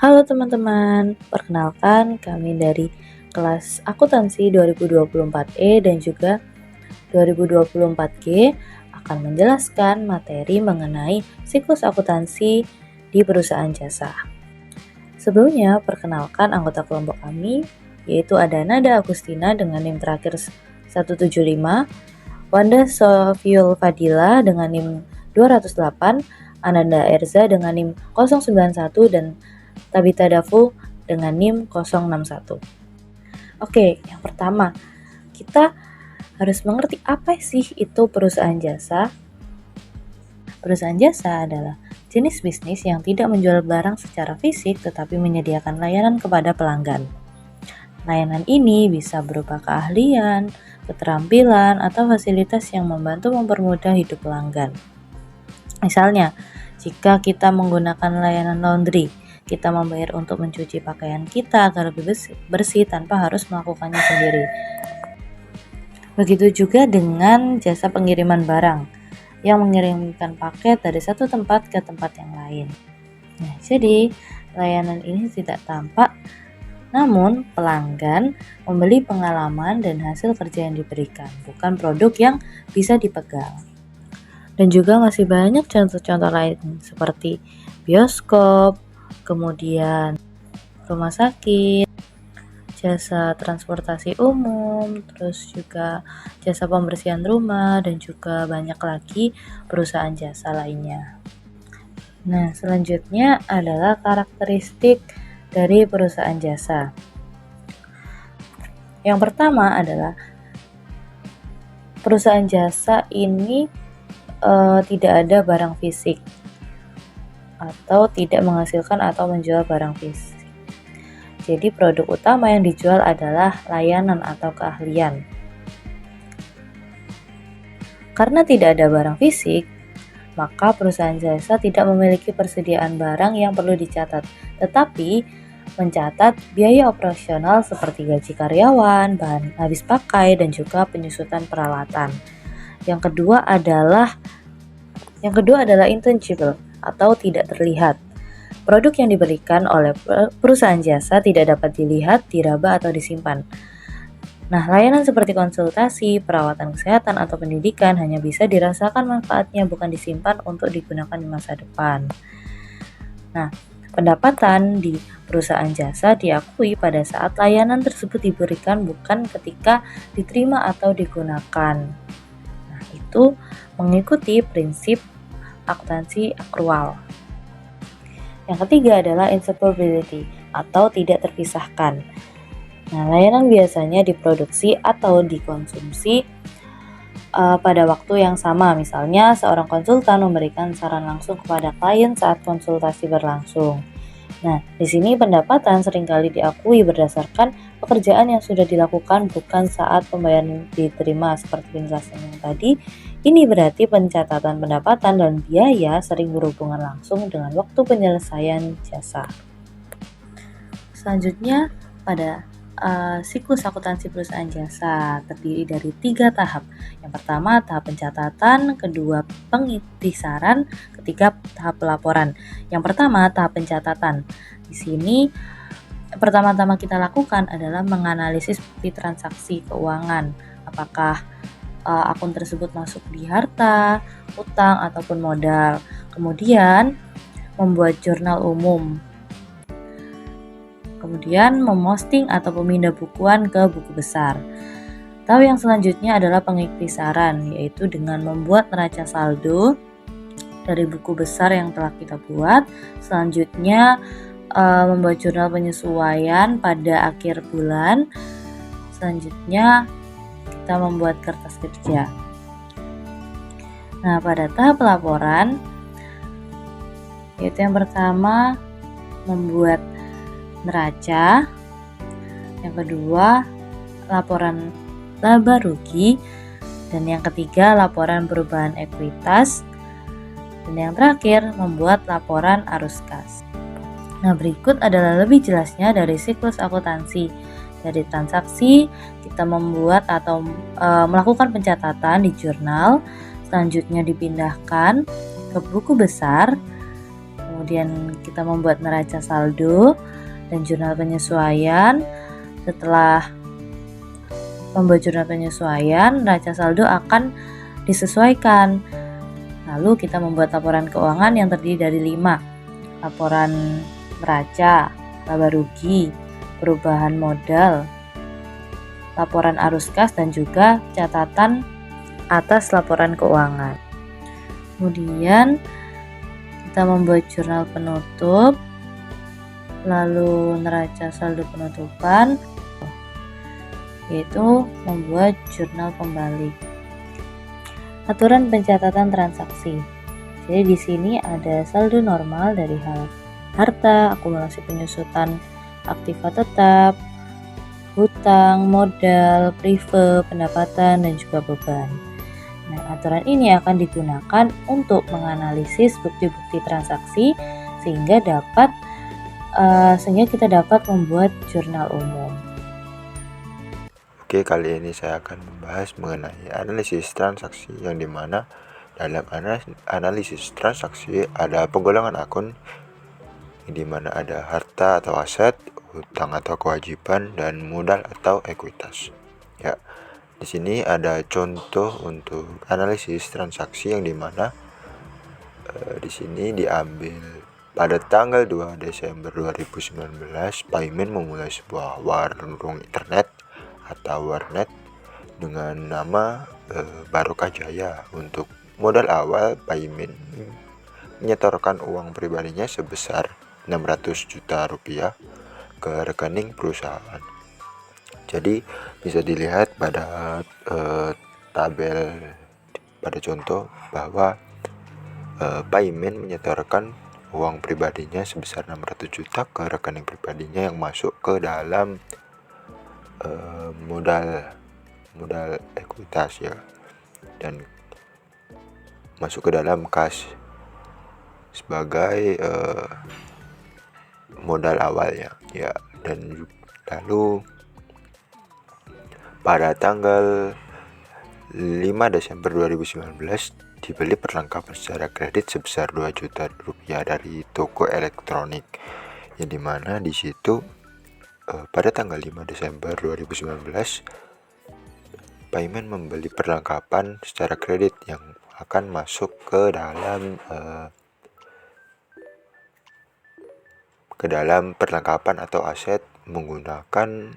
Halo teman-teman, perkenalkan kami dari kelas akuntansi 2024E dan juga 2024G akan menjelaskan materi mengenai siklus akuntansi di perusahaan jasa. Sebelumnya, perkenalkan anggota kelompok kami, yaitu ada Nada Agustina dengan NIM terakhir 175, Wanda Sofiul Fadila dengan NIM 208, Ananda Erza dengan NIM 091, dan Tabita Dafu dengan NIM 061. Oke, yang pertama, kita harus mengerti apa sih itu perusahaan jasa. Perusahaan jasa adalah jenis bisnis yang tidak menjual barang secara fisik tetapi menyediakan layanan kepada pelanggan. Layanan ini bisa berupa keahlian, keterampilan, atau fasilitas yang membantu mempermudah hidup pelanggan. Misalnya, jika kita menggunakan layanan laundry, kita membayar untuk mencuci pakaian kita agar lebih bersih tanpa harus melakukannya sendiri. Begitu juga dengan jasa pengiriman barang yang mengirimkan paket dari satu tempat ke tempat yang lain. Nah, jadi layanan ini tidak tampak, namun pelanggan membeli pengalaman dan hasil kerja yang diberikan, bukan produk yang bisa dipegang. Dan juga masih banyak contoh-contoh lain seperti bioskop, kemudian rumah sakit, jasa transportasi umum, terus juga jasa pembersihan rumah, dan juga banyak lagi perusahaan jasa lainnya. Nah, selanjutnya adalah karakteristik dari perusahaan jasa. Yang pertama adalah perusahaan jasa ini tidak ada barang fisik atau tidak menghasilkan atau menjual barang fisik. Jadi produk utama yang dijual adalah layanan atau keahlian. Karena tidak ada barang fisik, maka perusahaan jasa tidak memiliki persediaan barang yang perlu dicatat, tetapi mencatat biaya operasional seperti gaji karyawan, bahan habis pakai, dan juga penyusutan peralatan. Yang kedua adalah intangible atau tidak terlihat. Produk yang diberikan oleh perusahaan jasa tidak dapat dilihat, diraba, atau disimpan. Nah, layanan seperti konsultasi, perawatan kesehatan, atau pendidikan hanya bisa dirasakan manfaatnya, bukan disimpan untuk digunakan di masa depan. Nah, pendapatan di perusahaan jasa diakui pada saat layanan tersebut diberikan, bukan ketika diterima atau digunakan. Nah, itu mengikuti prinsip akuntansi akrual. Yang ketiga adalah inseparability atau tidak terpisahkan. Nah, layanan biasanya diproduksi atau dikonsumsi pada waktu yang sama. Misalnya, seorang konsultan memberikan saran langsung kepada klien saat konsultasi berlangsung. Nah, di sini pendapatan seringkali diakui berdasarkan pekerjaan yang sudah dilakukan, bukan saat pembayaran diterima. Seperti penjelasan yang tadi, ini berarti pencatatan pendapatan dan biaya sering berhubungan langsung dengan waktu penyelesaian jasa. Selanjutnya, pada siklus akuntansi perusahaan jasa terdiri dari 3 tahap. Yang pertama, tahap pencatatan, kedua, pengiktisaran, ketiga, tahap pelaporan. Yang pertama, tahap pencatatan. Di sini pertama-tama kita lakukan adalah menganalisis bukti transaksi keuangan. Apakah akun tersebut masuk di harta, utang, ataupun modal. Kemudian membuat jurnal umum. Kemudian memosting atau pemindah bukuan ke buku besar. Tahap yang selanjutnya adalah pengiktisaran, yaitu dengan membuat neraca saldo dari buku besar yang telah kita buat. Selanjutnya membuat jurnal penyesuaian pada akhir bulan. Selanjutnya kita membuat kertas kerja. Nah, pada tahap laporan, yaitu yang pertama membuat neraca, yang kedua laporan laba rugi, dan yang ketiga laporan perubahan ekuitas, dan yang terakhir membuat laporan arus kas. Nah, berikut adalah lebih jelasnya dari siklus akuntansi. Dari transaksi, kita membuat atau melakukan pencatatan di jurnal, selanjutnya dipindahkan ke buku besar, Kemudian kita membuat neraca saldo dan jurnal penyesuaian. Setelah membuat jurnal penyesuaian, neraca saldo akan disesuaikan. Lalu kita membuat laporan keuangan yang terdiri dari 5. Laporan neraca, laba rugi, perubahan modal, laporan arus kas, dan juga catatan atas laporan keuangan. Kemudian kita membuat jurnal penutup, lalu neraca saldo penutupan, yaitu membuat jurnal pembalik. Aturan pencatatan transaksi. Jadi di sini ada saldo normal dari harta, akumulasi penyusutan aktiva tetap, hutang, modal, prive, pendapatan, dan juga beban. Nah, aturan ini akan digunakan untuk menganalisis bukti-bukti transaksi sehingga kita dapat membuat jurnal umum. Oke, kali ini saya akan membahas mengenai analisis transaksi, yang dimana dalam analisis transaksi ada penggolongan akun, yang dimana ada harta atau aset, hutang atau kewajiban, dan modal atau ekuitas. Ya, di sini ada contoh untuk analisis transaksi, yang dimana di sini diambil pada tanggal 2 Desember 2019, Paimin memulai sebuah warung internet atau warnet dengan nama Barokah Jaya. Untuk modal awal, Paimin menyetorkan uang pribadinya sebesar 600 juta rupiah ke rekening perusahaan. Jadi bisa dilihat pada tabel pada contoh bahwa Paimin menyetorkan uang pribadinya sebesar 600 juta ke rekening pribadinya yang masuk ke dalam modal ekuitas, ya, dan masuk ke dalam kas sebagai modal awalnya, ya. Dan lalu pada tanggal 5 Desember 2019 dibeli perlengkapan secara kredit sebesar 2 juta rupiah dari toko elektronik, yang dimana di situ pada tanggal 5 Desember 2019 Paimin membeli perlengkapan secara kredit yang akan masuk ke dalam perlengkapan atau aset menggunakan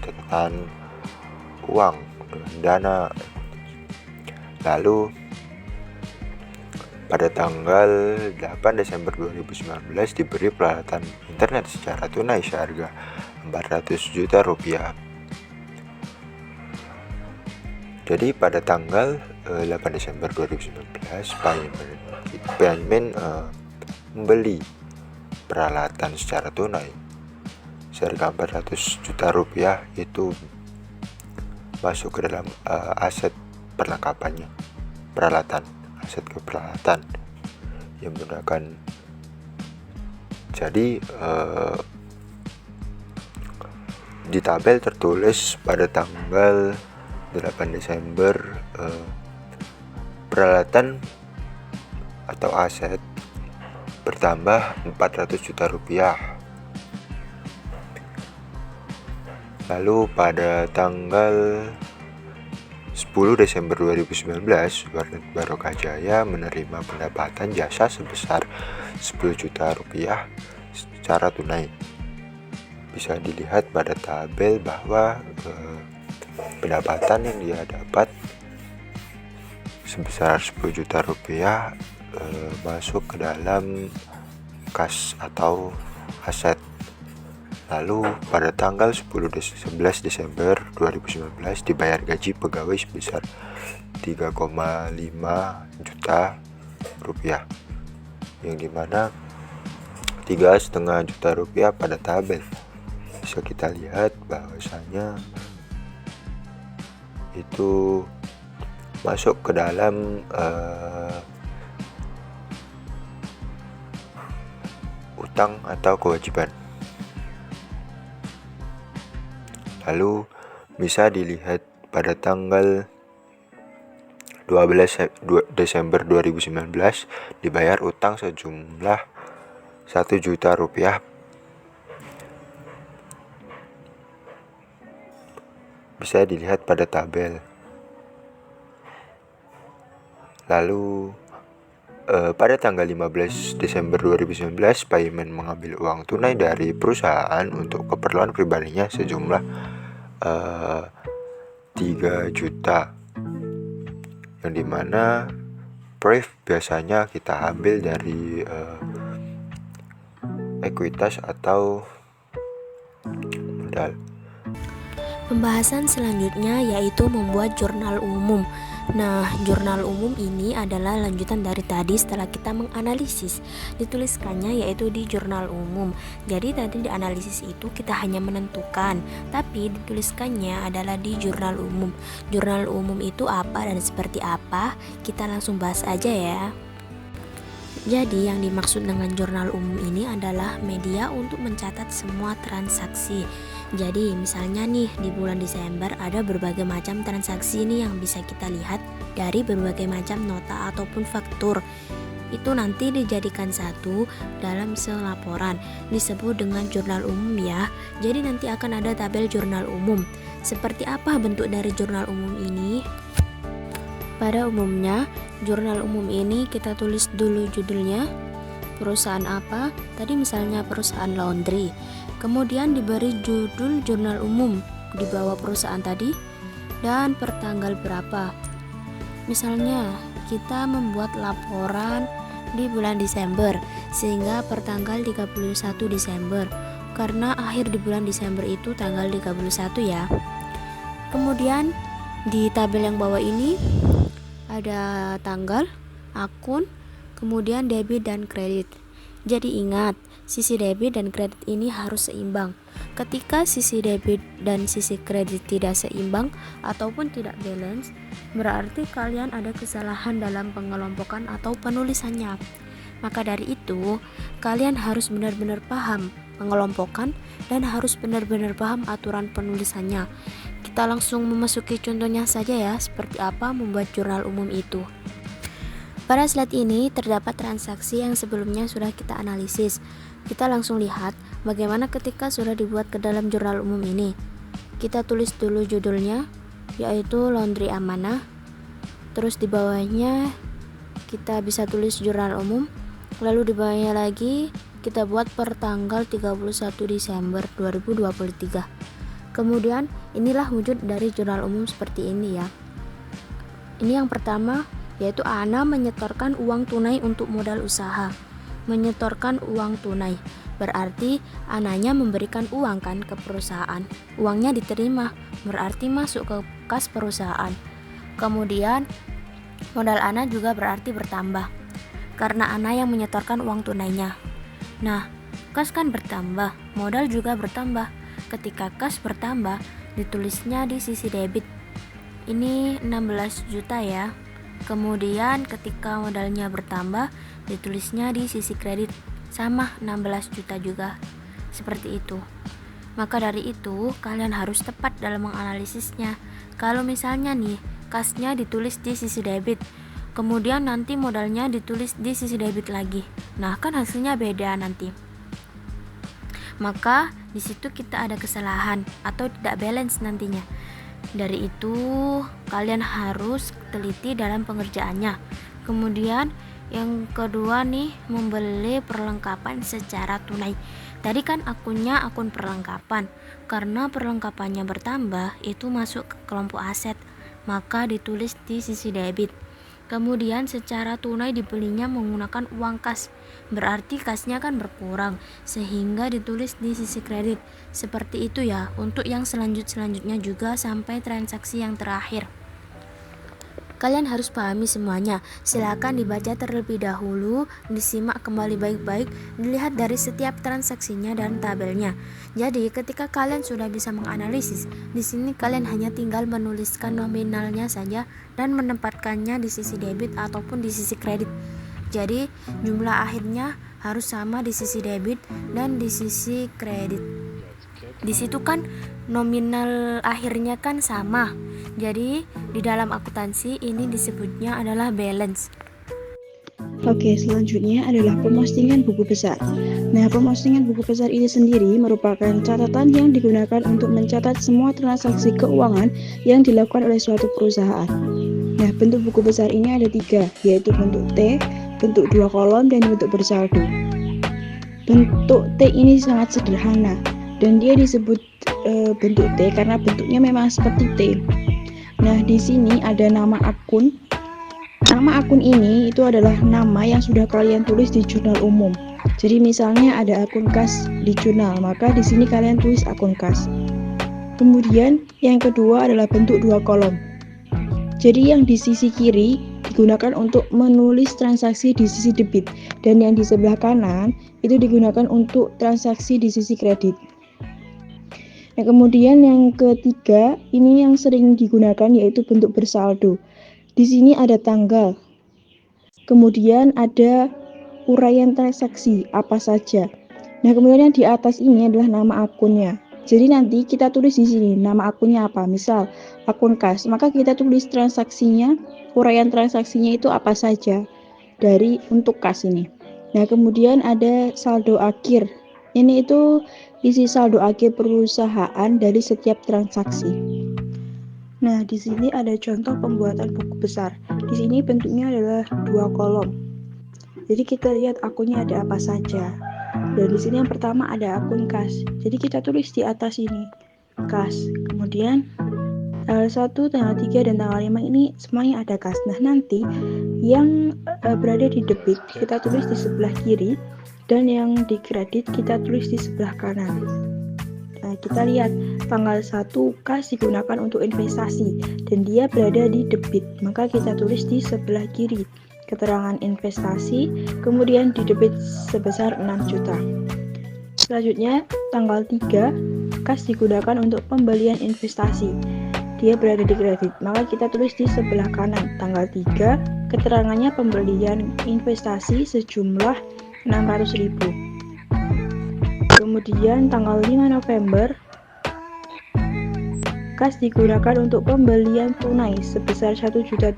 catatan uang dengan dana. Lalu pada tanggal 8 Desember 2019 diberi peralatan internet secara tunai seharga 400 juta rupiah. Jadi pada tanggal 8 Desember 2019 Paimin membeli peralatan secara tunai seharga 400 juta rupiah, itu masuk ke dalam aset perlengkapannya, aset keperalatan yang menggunakan. Jadi di tabel tertulis pada tanggal 8 Desember peralatan atau aset bertambah 400 juta rupiah. Lalu pada tanggal 10 Desember 2019 Warnet Barokah Jaya menerima pendapatan jasa sebesar 10 juta rupiah secara tunai. Bisa dilihat pada tabel bahwa pendapatan yang dia dapat sebesar 10 juta rupiah masuk ke dalam kas atau aset. Lalu pada tanggal 11 Desember 2019 dibayar gaji pegawai sebesar 3,5 juta rupiah, yang dimana 3,5 juta rupiah pada tabel bisa kita lihat bahwasanya itu masuk ke dalam utang atau kewajiban. Lalu bisa dilihat pada tanggal 12 Desember 2019 dibayar utang sejumlah Rp1.000.000 bisa dilihat pada tabel. Lalu pada tanggal 15 Desember 2019, Paiman mengambil uang tunai dari perusahaan untuk keperluan pribadinya sejumlah 3 juta, yang dimana brief biasanya kita ambil dari ekuitas atau modal. Pembahasan selanjutnya yaitu membuat jurnal umum. Nah, jurnal umum ini adalah lanjutan dari tadi setelah kita menganalisis. Dituliskannya yaitu di jurnal umum. Jadi tadi di analisis itu kita hanya menentukan, tapi dituliskannya adalah di jurnal umum. Jurnal umum itu apa dan seperti apa? Kita langsung bahas aja ya. Jadi yang dimaksud dengan jurnal umum ini adalah media untuk mencatat semua transaksi. Jadi misalnya nih di bulan Desember ada berbagai macam transaksi nih yang bisa kita lihat dari berbagai macam nota ataupun faktur. Itu nanti dijadikan satu dalam selaporan, disebut dengan jurnal umum ya. Jadi nanti akan ada tabel jurnal umum. Seperti apa bentuk dari jurnal umum ini? Pada umumnya, jurnal umum ini kita tulis dulu judulnya, perusahaan apa, tadi misalnya perusahaan laundry. Kemudian diberi judul jurnal umum di bawah perusahaan tadi dan pertanggal berapa. Misalnya, kita membuat laporan di bulan Desember sehingga pertanggal 31 Desember. Karena akhir di bulan Desember itu tanggal 31 ya. Kemudian di tabel yang bawah ini ada tanggal, akun, kemudian debit dan kredit. Jadi ingat, sisi debit dan kredit ini harus seimbang. Ketika sisi debit dan sisi kredit tidak seimbang ataupun tidak balance, berarti kalian ada kesalahan dalam pengelompokan atau penulisannya. Maka dari itu, kalian harus benar-benar paham pengelompokan dan harus benar-benar paham aturan penulisannya. Kita langsung memasuki contohnya saja ya, seperti apa membuat jurnal umum itu. Pada slide ini terdapat transaksi yang sebelumnya sudah kita analisis. Kita langsung lihat bagaimana ketika sudah dibuat ke dalam jurnal umum ini. Kita tulis dulu judulnya, yaitu laundry amanah. Terus di bawahnya kita bisa tulis jurnal umum. Lalu di bawahnya lagi kita buat per tanggal 31 Desember 2023. Kemudian inilah wujud dari jurnal umum seperti ini ya. Ini yang pertama, yaitu Ana menyetorkan uang tunai untuk modal usaha. Menyetorkan uang tunai berarti Ananya memberikan uang kan ke perusahaan. Uangnya diterima, berarti masuk ke kas perusahaan. Kemudian modal Ana juga berarti bertambah karena Ana yang menyetorkan uang tunainya. Nah, kas kan bertambah, modal juga bertambah. Ketika kas bertambah, ditulisnya di sisi debit. Ini 16 juta ya. Kemudian ketika modalnya bertambah, ditulisnya di sisi kredit, sama 16 juta juga. Seperti itu. Maka dari itu, kalian harus tepat dalam menganalisisnya. Kalau misalnya nih, kasnya ditulis di sisi debit, kemudian nanti modalnya ditulis di sisi debit lagi. Nah, kan hasilnya beda nanti. Maka di situ kita ada kesalahan atau tidak balance nantinya. Dari itu kalian harus teliti dalam pengerjaannya. Kemudian yang kedua nih, membeli perlengkapan secara tunai. Tadi kan akunnya akun perlengkapan. Karena perlengkapannya bertambah, itu masuk ke kelompok aset, maka ditulis di sisi debit. Kemudian secara tunai dibelinya menggunakan uang kas, berarti kasnya kan berkurang, sehingga ditulis di sisi kredit. Seperti itu ya, untuk yang selanjutnya juga sampai transaksi yang terakhir. Kalian harus pahami semuanya. Silakan dibaca terlebih dahulu, disimak kembali baik-baik, dilihat dari setiap transaksinya dan tabelnya. Jadi, ketika kalian sudah bisa menganalisis, di sini kalian hanya tinggal menuliskan nominalnya saja dan menempatkannya di sisi debit ataupun di sisi kredit. Jadi, jumlah akhirnya harus sama di sisi debit dan di sisi kredit. Di situ kan nominal akhirnya kan sama. Jadi di dalam akuntansi ini disebutnya adalah balance. Oke, selanjutnya adalah pemostingan buku besar. Nah, pemostingan buku besar ini sendiri merupakan catatan yang digunakan untuk mencatat semua transaksi keuangan yang dilakukan oleh suatu perusahaan. Nah, bentuk buku besar ini ada 3, yaitu bentuk T, bentuk 2 kolom, dan bentuk bersaldo. Bentuk T ini sangat sederhana, dan dia disebut bentuk T karena bentuknya memang seperti T. Nah, di sini ada nama akun. Nama akun ini itu adalah nama yang sudah kalian tulis di jurnal umum. Jadi misalnya ada akun kas di jurnal, maka di sini kalian tulis akun kas. Kemudian yang kedua adalah bentuk 2 kolom. Jadi yang di sisi kiri digunakan untuk menulis transaksi di sisi debit, dan yang di sebelah kanan itu digunakan untuk transaksi di sisi kredit. Nah, kemudian yang ketiga ini yang sering digunakan yaitu bentuk bersaldo. Di sini ada tanggal, kemudian ada uraian transaksi apa saja. Nah, kemudian yang di atas ini adalah nama akunnya. Jadi nanti kita tulis di sini nama akunnya apa. Misal akun kas, maka kita tulis transaksinya, uraian transaksinya itu apa saja dari untuk kas ini. Nah, kemudian ada saldo akhir. Ini itu isi saldo akhir perusahaan dari setiap transaksi. Nah, di sini ada contoh pembuatan buku besar. Di sini bentuknya adalah 2 kolom. Jadi kita lihat akunnya ada apa saja. Dan di sini yang pertama ada akun kas. Jadi kita tulis di atas ini kas. Kemudian tanggal 1, tanggal 3, dan tanggal 5 ini semuanya ada kas. Nah, nanti yang berada di debit kita tulis di sebelah kiri, dan yang di kredit kita tulis di sebelah kanan. Nah, kita lihat tanggal 1 kas digunakan untuk investasi dan dia berada di debit, maka kita tulis di sebelah kiri keterangan investasi, kemudian di debit sebesar 6 juta. Selanjutnya tanggal 3 kas digunakan untuk pembelian investasi, dia berada di kredit, maka kita tulis di sebelah kanan tanggal 3 keterangannya pembelian investasi sejumlah 600.000. Kemudian tanggal 5 November kas digunakan untuk pembelian tunai sebesar 1.800.000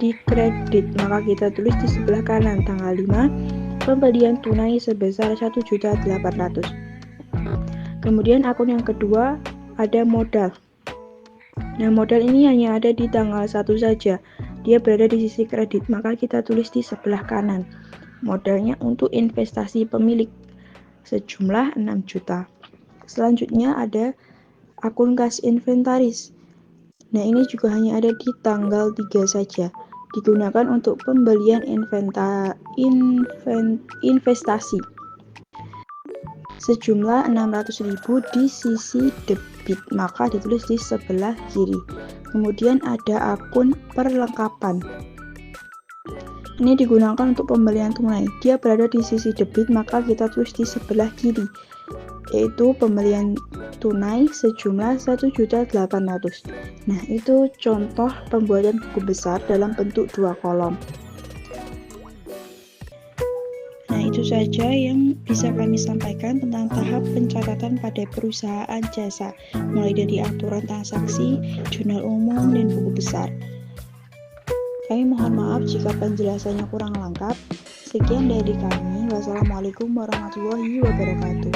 di kredit, maka kita tulis di sebelah kanan tanggal 5 pembelian tunai sebesar 1.800.000. Kemudian akun yang kedua ada modal. Nah, modal ini hanya ada di tanggal 1 saja, dia berada di sisi kredit, maka kita tulis di sebelah kanan modalnya untuk investasi pemilik sejumlah 6 juta. Selanjutnya ada akun kas inventaris. Nah, ini juga hanya ada di tanggal 3 saja. Digunakan untuk pembelian investasi sejumlah 600.000 di sisi debit, maka ditulis di sebelah kiri. Kemudian ada akun perlengkapan. Ini digunakan untuk pembelian tunai. Dia berada di sisi debit, maka kita tulis di sebelah kiri, yaitu pembelian tunai sejumlah 1.800.000. Nah, itu contoh pembuatan buku besar dalam bentuk 2 kolom. Nah, itu saja yang bisa kami sampaikan tentang tahap pencatatan pada perusahaan jasa, mulai dari aturan transaksi, jurnal umum, dan buku besar. Kami mohon maaf jika penjelasannya kurang lengkap. Sekian dari kami. Wassalamualaikum warahmatullahi wabarakatuh.